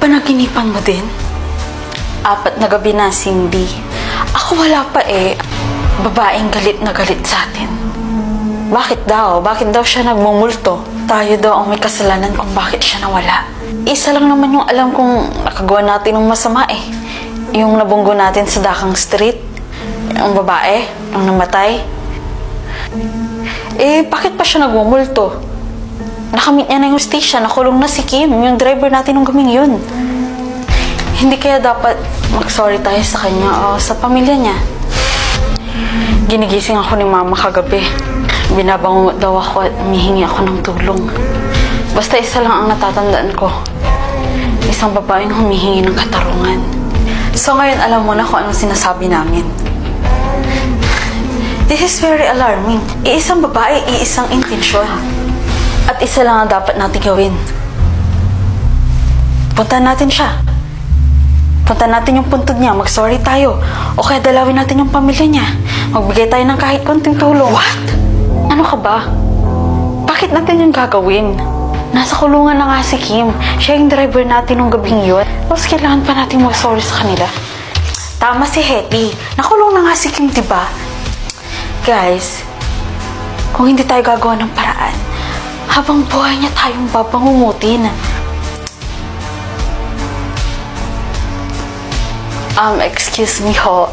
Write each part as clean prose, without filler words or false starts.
Panaginipan mo din? 4 na gabi na, Cindy. Ako wala pa eh. Babaeng galit na galit sa atin. Bakit daw? Bakit daw siya nagmumulto? Tayo daw ang may kasalanan kung bakit siya nawala. Isa lang naman yung alam kong nakagawa natin ng masama eh. Yung nabunggo natin sa Dakang Street. Yung babae, yung namatay. Eh, bakit pa siya nagmumulto? Nakamit niya na yung station, nakulong na si Kim, yung driver natin ng gabing yun. Hindi kaya dapat mag-sorry tayo sa kanya o sa pamilya niya. Ginigising ako ni Mama kagabi. Binabangungot daw ako at humihingi ako ng tulong. Basta isa lang ang natatandaan ko. Isang babaeng humihingi ng katarungan. So ngayon alam mo na kung anong sinasabi namin. This is very alarming. Iisang babae, iisang intensyon. At isa lang ang dapat natin gawin. Puntahan natin siya. Puntahan natin yung puntod niya, mag-sorry tayo. O kaya dalawin natin yung pamilya niya. Magbigay tayo ng kahit konting tulong. What? Ano ka ba? Bakit natin yung gagawin? Nasa kulungan na nga si Kim. Siya yung driver natin nung gabing yun. Tapos kailangan pa natin mag-sorry sa kanila. Tama si Hetty. Nakulong na nga si Kim, diba? Guys, kung hindi tayo gagawa ng paraan, habang buhay niya tayong babangungutin. Excuse me ho.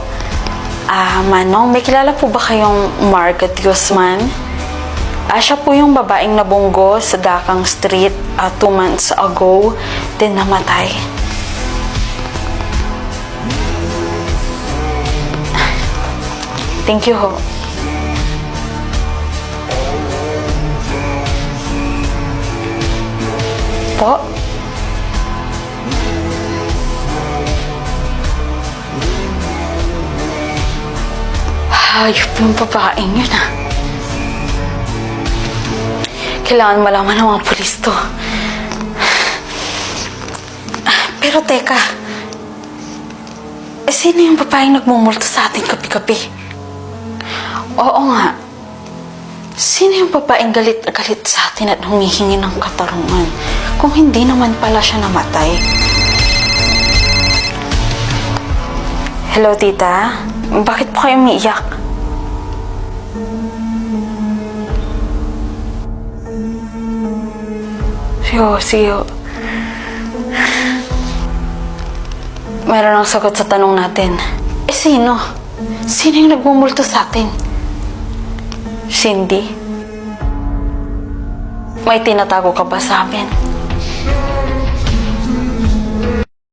Manong, may kilala po ba kayong Margaret Guzman? Siya po yung babaeng nabunggo sa Dakang Street 2 months ago, then namatay. Thank you ho. Po? Hayop yung babaeng yun Kailangan malaman ng mga pulis to. Pero teka, sino yung babaeng nagmumulto sa atin kapi-kapi? Oo nga. Sino yung babaeng galit na galit sa atin at humihingi ng katarungan kung hindi naman pala siya namatay? Hello, tita? Bakit po kayo umiiyak? Sige. Mayroon ang sagot sa tanong natin. Sino? Sino yung nagmumulto sa atin? Cindy? May tinatago ka ba sa amin?